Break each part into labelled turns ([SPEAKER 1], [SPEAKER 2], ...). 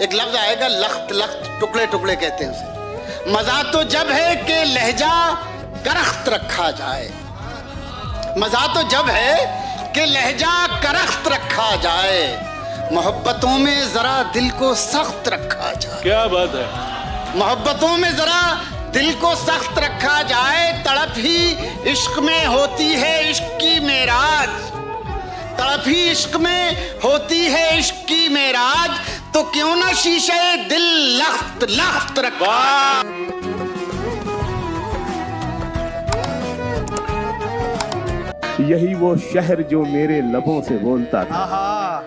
[SPEAKER 1] एक लफ्ज आएगा लख्त, लख्त टुकड़े टुकड़े कहते हैं उसे। मजा तो जब है कि लहजा करख्त रखा जाए, मजा तो जब है कि लहजा करख्त रखा जाए, मोहब्बतों में जरा दिल को सख्त रखा जाए।
[SPEAKER 2] क्या बात है।
[SPEAKER 1] मोहब्बतों में जरा दिल को सख्त रखा जाए, तड़प ही इश्क में होती है इश्क की मेराज, तड़प ही इश्क में होती है इश्क की मेराज, तो क्यों ना शीशे दिल लख्त लख्त रखा।
[SPEAKER 3] यही वो शहर जो मेरे लबों से बोलता था,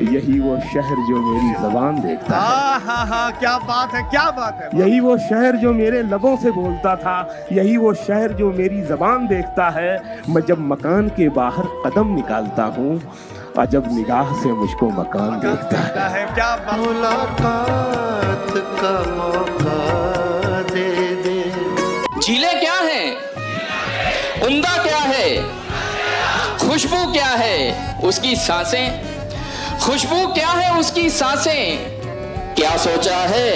[SPEAKER 3] यही वो शहर जो मेरी ज़बान देखता है।
[SPEAKER 4] क्या बात है, क्या बात है।
[SPEAKER 3] यही वो शहर जो मेरे लबों से बोलता था, यही वो शहर जो मेरी ज़बान देखता है। मैं जब मकान के बाहर कदम निकालता हूँ, अजब निगाह से मुझको मकान देखता है।
[SPEAKER 4] क्या
[SPEAKER 1] मुलाकात का मौका दे दे।
[SPEAKER 5] झीलें क्या हैं, उम्दा क्या है, खुशबू क्या है उसकी सांसें, खुशबू क्या है उसकी सांसें, क्या सोचा है,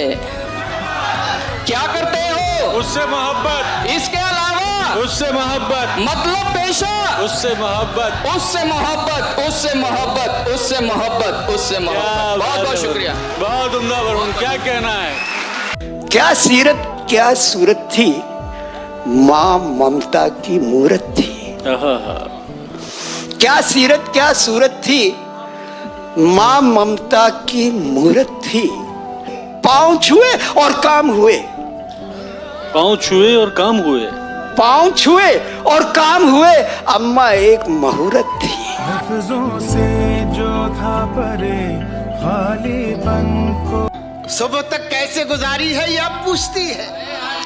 [SPEAKER 5] क्या करते हो
[SPEAKER 2] उससे मोहब्बत,
[SPEAKER 5] इसके अलावा
[SPEAKER 2] उससे मोहब्बत,
[SPEAKER 5] मतलब पेशा
[SPEAKER 2] उससे मोहब्बत,
[SPEAKER 5] उससे मोहब्बत, उससे मोहब्बत, उससे मोहब्बत, उससे मोहब्बत। बहुत बहुत शुक्रिया।
[SPEAKER 2] बहुत उम्दा वरुण, क्या कहना है।
[SPEAKER 6] क्या सीरत क्या सूरत थी, माँ ममता की मूरत थी। क्या सीरत क्या सूरत थी, माँ ममता की मूरत थी। पाँव छुए और काम हुए,
[SPEAKER 2] पाँव छुए और काम हुए,
[SPEAKER 6] पाँव छुए और काम हुए, अम्मा एक मुहूर्त थी।
[SPEAKER 4] लफ्जों से जो था परे खालीपन को,
[SPEAKER 1] सुबह तक कैसे गुजारी है ये अब पूछती है।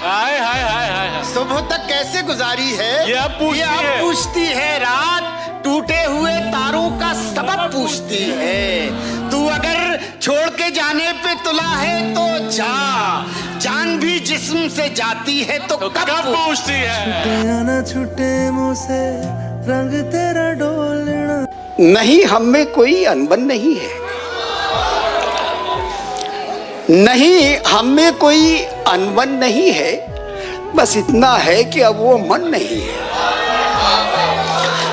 [SPEAKER 2] हाय हाय हाय हाय।
[SPEAKER 1] सुबह तक कैसे गुजारी है
[SPEAKER 2] ये अब पूछती है।
[SPEAKER 1] रात टूटे हुए तारों का सबब पूछती है। तू अगर छोड़ के जाने पे तुला है तो जा, जान भी जिस्म से जाती है तो कब
[SPEAKER 2] पूछती है।
[SPEAKER 4] न छूटे मुँह से रंग तेरा डोलना।
[SPEAKER 6] नहीं, हम में कोई अनबन नहीं है, नहीं हम में कोई अनबन नहीं है, बस इतना है कि अब वो मन नहीं है,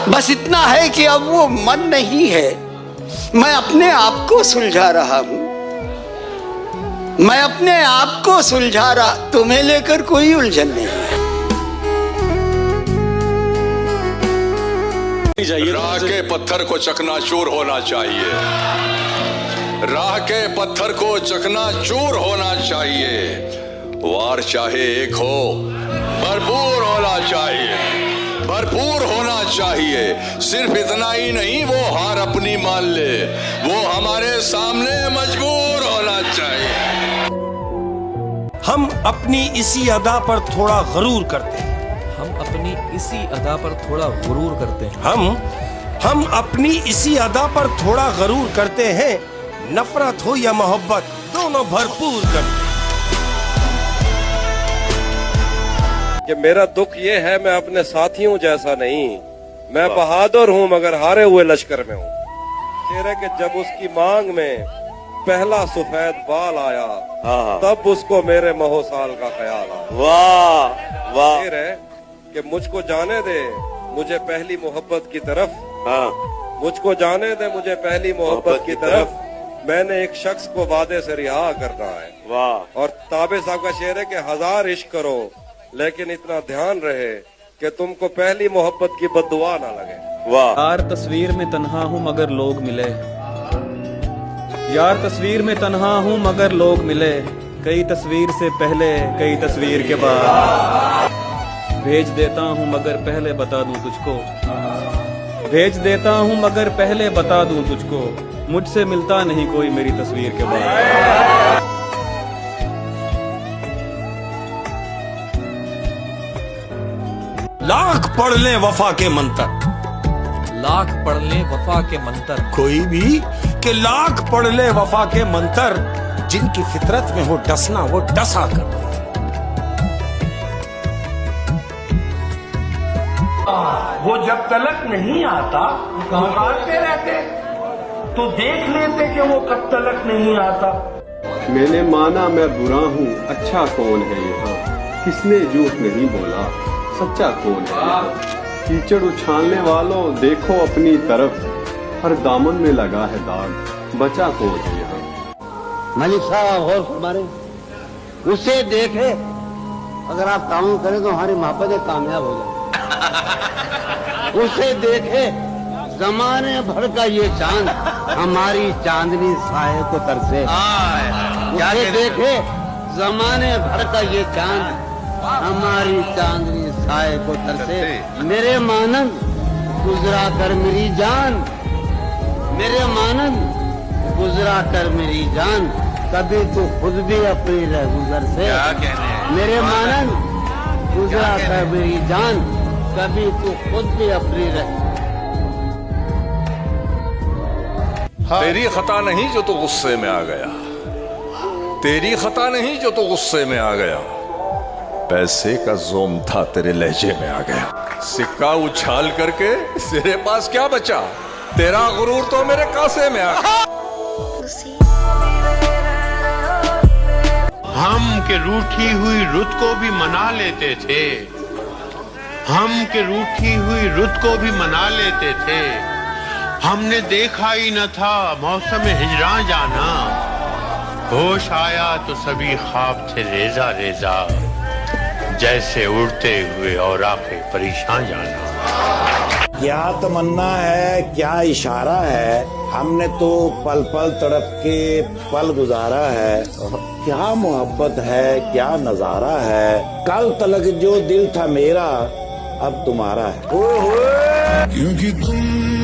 [SPEAKER 6] बस इतना है कि अब वो मन नहीं है। मैं अपने आप को सुलझा रहा हूं, मैं अपने आप को सुलझा रहा, तुम्हें लेकर कोई उलझन नहीं है।
[SPEAKER 7] राह के पत्थर को चकनाचूर होना चाहिए, राह के पत्थर को चकनाचूर होना चाहिए। वार चाहे एक हो, भरपूर होना चाहिए, भरपूर होना चाहिए। सिर्फ इतना ही नहीं, वो हार अपनी मान ले, वो हमारे सामने मजबूर होना चाहिए।
[SPEAKER 8] हम अपनी इसी अदा पर थोड़ा गरूर करते हैं,
[SPEAKER 9] हम अपनी इसी अदा पर थोड़ा गुरूर करते हैं,
[SPEAKER 8] हम अपनी इसी अदा पर थोड़ा गरूर करते हैं। नफरत हो या मोहब्बत दोनों भरपूर करते हैं।
[SPEAKER 10] कि मेरा दुख ये है, मैं अपने साथियों जैसा नहीं, मैं बहादुर हूँ मगर हारे हुए लश्कर में हूँ। शेर है कि जब उसकी मांग में पहला सफेद बाल आया, तब उसको मेरे महो साल का ख्याल आया।
[SPEAKER 7] वाह वाह।
[SPEAKER 10] शेर है कि मुझको जाने दे मुझे पहली मोहब्बत की तरफ, मुझको जाने दे मुझे पहली मोहब्बत की तरफ, मैंने एक शख्स को वादे से रिहा करना है। वाह। और ताबे साहब का शेर है कि 1000 इश्क करो लेकिन इतना ध्यान रहे कि तुमको पहली मोहब्बत की बद्दुआ ना लगे। वाह।
[SPEAKER 9] यार तस्वीर में तन्हा हूँ मगर लोग मिले, यार तस्वीर में तन्हा हूँ मगर लोग मिले, कई तस्वीर से पहले कई तस्वीर के बाद, भेज देता हूँ मगर पहले बता दूं तुझको, भेज देता हूँ मगर पहले बता दूं तुझको, मुझसे मिलता नहीं कोई मेरी तस्वीर के बाद।
[SPEAKER 8] लाख पढ़ ले वफा के मंतर,
[SPEAKER 9] लाख पढ़ ले वफा के मंतर,
[SPEAKER 8] कोई भी कि लाख पढ़ ले वफा के मंतर, जिनकी फितरत में हो डसना वो डसा कर दे। वो जब तलक नहीं आता पुकारते रहते,
[SPEAKER 3] तो देख लेते कि वो कब तलक नहीं आता।
[SPEAKER 9] मैंने माना मैं बुरा हूँ, अच्छा कौन है यहाँ? किसने झूठ नहीं बोला, सच्चा कौन है यहाँ? कीचड़ उछालने वालों देखो अपनी तरफ, हर दामन में लगा है दाग, बचा कौन है यहाँ?
[SPEAKER 6] मलिक साहब गौर फरमाएं, उसे देखे अगर आप काम करें तो हमारी मोहब्बतें कामयाब हो जाए। उसे देखे जमाने भर का ये चांद हमारी चांदनी साए को तरसे। उसे देखे जमाने भर का ये चांद हमारी चांदनी साए को तरसे। मेरे मानंद गुजरा कर मेरी जान, मेरे मानंद गुजरा कर मेरी जान, कभी तो खुद भी अपनी रह गुजर से। मेरे मानंद गुजरा कर मेरी जान, कभी तो खुद भी अपनी रह।
[SPEAKER 7] तेरी खता नहीं जो तू गुस्से में आ गया, तेरी खता नहीं जो तू गुस्से में आ गया, पैसे का जोम था तेरे लहजे में आ गया। सिक्का उछाल करके तेरे पास क्या बचा, तेरा गुरूर तो मेरे कासे में आ गया।
[SPEAKER 11] हम के रूठी हुई रुत को भी मना लेते थे, हम के रूठी हुई रुत को भी मना लेते थे। हमने देखा ही न था मौसम हिजरां जाना, होश आया तो सभी ख्वाब थे रेजा रेजा, जैसे उड़ते हुए और आके परेशान जाना।
[SPEAKER 12] क्या तमन्ना है, क्या इशारा है, हमने तो पल पल तड़प के पल गुजारा है। क्या मोहब्बत है, क्या नजारा है, कल तलक जो दिल था मेरा अब तुम्हारा है।
[SPEAKER 4] क्योंकि तुम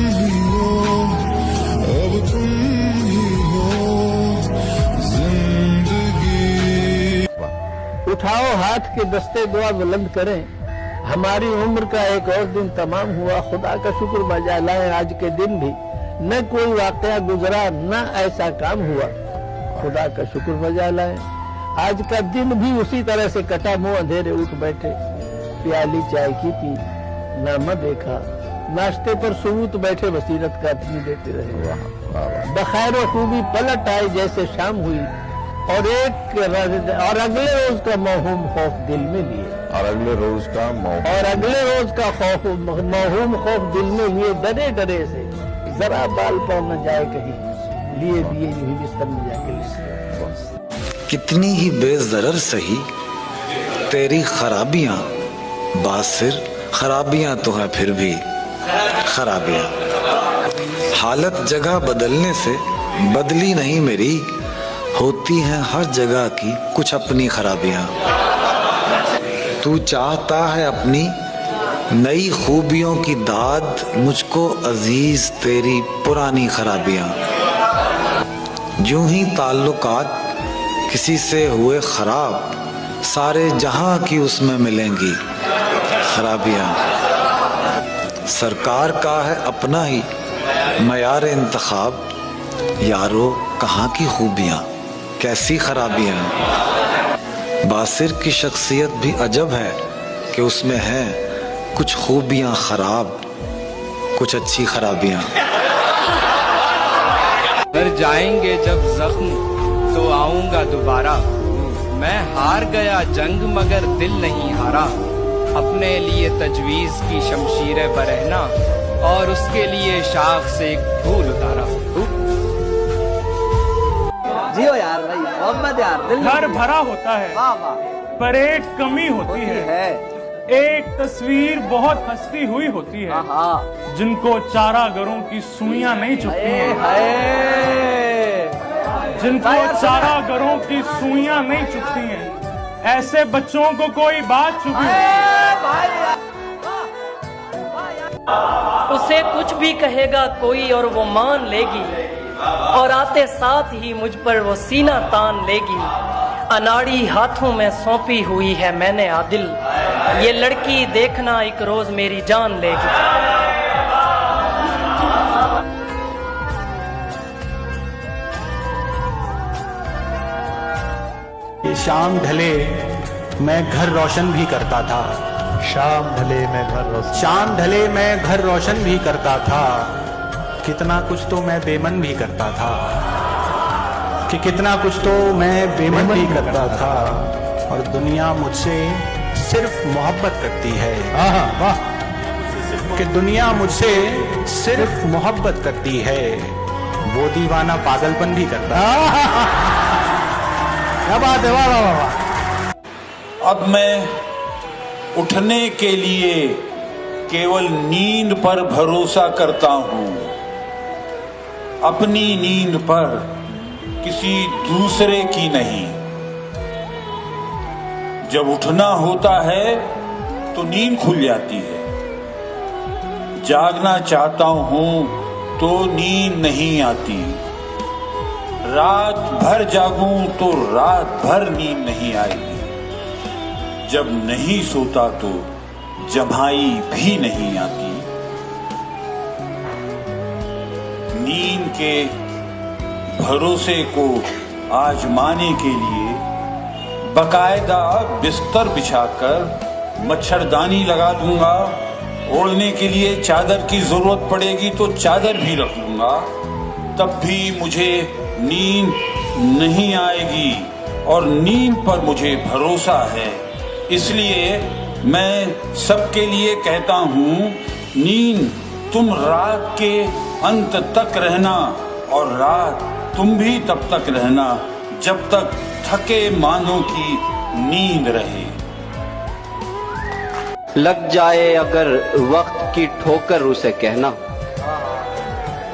[SPEAKER 4] ही हो, अब तुम ही हो जिंदगी।
[SPEAKER 6] उठाओ हाथ के दस्ते दुआ बुलंद करें, हमारी उम्र का एक और दिन तमाम हुआ। खुदा का शुक्र बजा लाए आज के दिन भी न कोई वाकया गुजरा, न ऐसा काम हुआ। खुदा का शुक्र बजा लाए आज का दिन भी उसी तरह से कटा। मुंह अंधेरे उठ बैठे, प्याली चाय की पी, नामा देखा, नाश्ते पर सुबूत बैठे, बसीरत का अपनी देते रहे। बखैर खूबी पलट आई जैसे शाम हुई, और अगले रोज का मौहूम खौफ दिल में लिए, और अगले रोज का मौहूम खौफ दिल में लिए, डरे डरे से जरा बाल पाँव न जाए कहीं, लिए दिए यही बिस्तर में जाके लेटे।
[SPEAKER 13] कितनी ही बेजरर सही तेरी खराबियां, बासिर खराबियां तो है फिर भी खराबियां। हालत जगह बदलने से बदली नहीं मेरी, होती हैं हर जगह की कुछ अपनी खराबियां। तू चाहता है अपनी नई खूबियों की दाद, मुझको अजीज तेरी पुरानी खराबियां। यूं ही ताल्लुकात किसी से हुए खराब, सारे जहां की उसमें मिलेंगी खराबियां। सरकार का है अपना ही मयार इंतखाब, यारो कहाँ की खूबियां कैसी खराबियां। बासिर की शख्सियत भी अजब है कि उसमें है कुछ खूबियां खराब, कुछ अच्छी खराबियां।
[SPEAKER 5] कर जाएंगे जब जख्म तो आऊंगा दोबारा, मैं हार गया जंग मगर दिल नहीं हारा। अपने लिए तजवीज की शमशीरें बरहना, और उसके लिए शाख से एक फूल उतारा।
[SPEAKER 14] जियो यार भाई, मोहम्मद यार। दिल
[SPEAKER 3] घर भरा होता है,
[SPEAKER 14] वाह वाह,
[SPEAKER 3] पर एक कमी होती है। एक तस्वीर बहुत हंसती हुई होती है, जिनको चारागरों की सुइयां नहीं चुभती हैं, जिनको चारागरों की सुइयां नहीं चुभती हैं, ऐसे बच्चों को कोई बात चुभी।
[SPEAKER 15] उसे कुछ भी कहेगा कोई और वो मान लेगी, और आते साथ ही मुझ पर वो सीना तान लेगी। अनाड़ी हाथों में सौंपी हुई है मैंने आदिल, ये लड़की देखना एक रोज मेरी जान लेगी।
[SPEAKER 16] शाम ढले मैं घर रोशन भी करता था, शाम ढले मैं घर रोशन भी करता था। कितना कुछ तो मैं बेमन भी करता था, कि कितना कुछ तो मैं बेमन भी करता था, और दुनिया मुझसे सिर्फ मोहब्बत करती है। वाह, कि दुनिया मुझसे सिर्फ मोहब्बत करती है, वो दीवाना पागलपन भी करता है। क्या बात है, वाह वाह वाह।
[SPEAKER 17] अब मैं उठने के लिए केवल नींद पर भरोसा करता हूँ, अपनी नींद पर, किसी दूसरे की नहीं। जब उठना होता है तो नींद खुल जाती है, जागना चाहता हूँ तो नींद नहीं आती, रात भर जागूं तो रात भर नींद नहीं आएगी, जब नहीं सोता तो जम्हाई भी नहीं आती। नींद के भरोसे को आजमाने के लिए बकायदा बिस्तर बिछाकर मच्छरदानी लगा दूंगा, ओढ़ने के लिए चादर की जरूरत पड़ेगी तो चादर भी रख लूंगा, तब भी मुझे नींद नहीं आएगी, और नींद पर मुझे भरोसा है। इसलिए मैं सबके लिए कहता हूँ, नींद तुम रात के अंत तक रहना, और रात तुम भी तब तक रहना जब तक थके मानों की नींद रहे।
[SPEAKER 18] लग जाए अगर वक्त की ठोकर उसे कहना,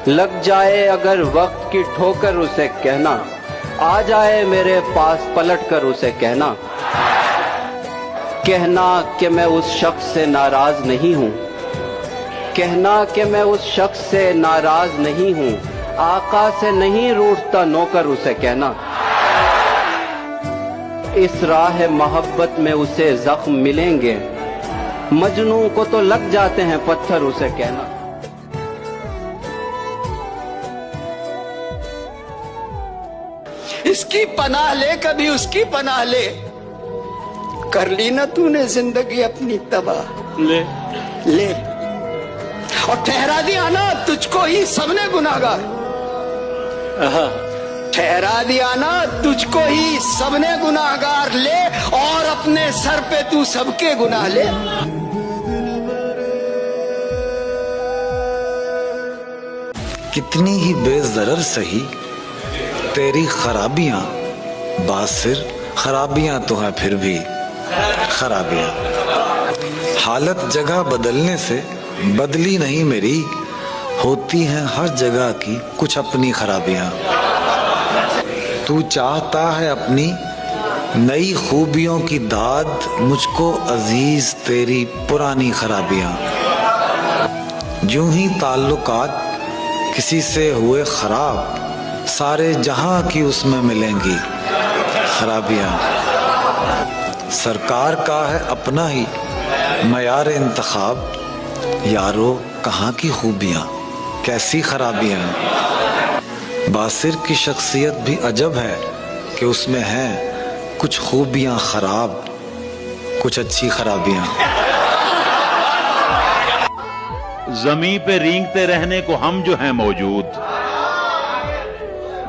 [SPEAKER 18] लग जाए अगर वक्त की ठोकर उसे कहना, आ जाए मेरे पास पलट कर उसे कहना, कहना कि मैं उस शख्स से नाराज नहीं हूँ, कहना कि मैं उस शख्स से नाराज नहीं हूँ, आका से नहीं रूठता नौकर उसे कहना, इस राह मोहब्बत में उसे जख्म मिलेंगे, मजनू को तो लग जाते हैं पत्थर उसे कहना।
[SPEAKER 6] इसकी पनाह ले, कभी उसकी पनाह ले, कर ली ना तूने जिंदगी अपनी तबाह। ले और ठहरा दिया ना तुझको ही सबने गुनाहगार, ठहरा दिया ना तुझको ही सबने गुनाहगार, ले और अपने सर पे तू सबके गुनाह ले।
[SPEAKER 13] कितनी ही बेज़रर सही तेरी खराबियां, बासिर खराबियां तो हैं फिर भी खराबियां, हालत जगह बदलने से बदली नहीं मेरी, होती हैं हर जगह की कुछ अपनी खराबियां। तू चाहता है अपनी नई खूबियों की दाद, मुझको अजीज तेरी पुरानी खराबियां। यूं ही ताल्लुकात किसी से हुए खराब, सारे जहां की उसमें मिलेंगी खराबियां। सरकार का है अपना ही मयार इंतखाब, यारो कहाँ की खूबियां कैसी खराबियां। बासिर की शख्सियत भी अजब है कि उसमें हैं कुछ खूबियां खराब, कुछ अच्छी खराबियां।
[SPEAKER 19] जमीन पे रेंगते रहने को हम जो हैं मौजूद,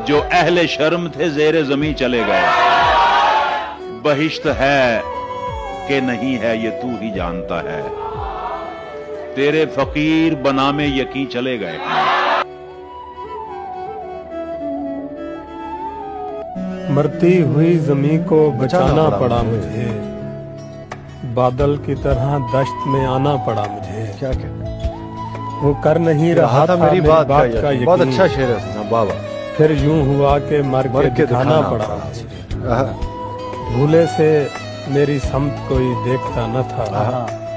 [SPEAKER 19] जो अहले शर्म थे ज़ेरे जमीन चले गए, बहिश्त है कि नहीं है ये तू ही जानता है, तेरे फकीर बना में यकीन चले गए।
[SPEAKER 20] मरती हुई जमीन को बचाना पड़ा मुझे, बादल की तरह दश्त में आना पड़ा मुझे। क्या वो कर नहीं रहा था मेरी बात का यकीन।
[SPEAKER 21] बहुत अच्छा शेर है बाबा।
[SPEAKER 20] फिर यूं हुआ कि मर के दिखाना पड़ा मुझे, भूले से मेरी समत कोई देखता न था,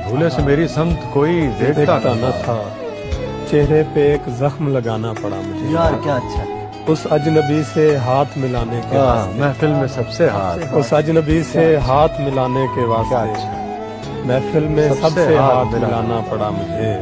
[SPEAKER 21] भूले से मेरी समत कोई देखता
[SPEAKER 20] न था, चेहरे पे एक जख्म लगाना पड़ा मुझे।
[SPEAKER 21] यार क्या अच्छा,
[SPEAKER 20] उस अजनबी से हाथ मिलाने के वास्ते,
[SPEAKER 21] महफिल में सबसे हाथ,
[SPEAKER 20] उस अजनबी से हाथ मिलाने के वास्ते, महफिल में सबसे हाथ मिलाना पड़ा मुझे।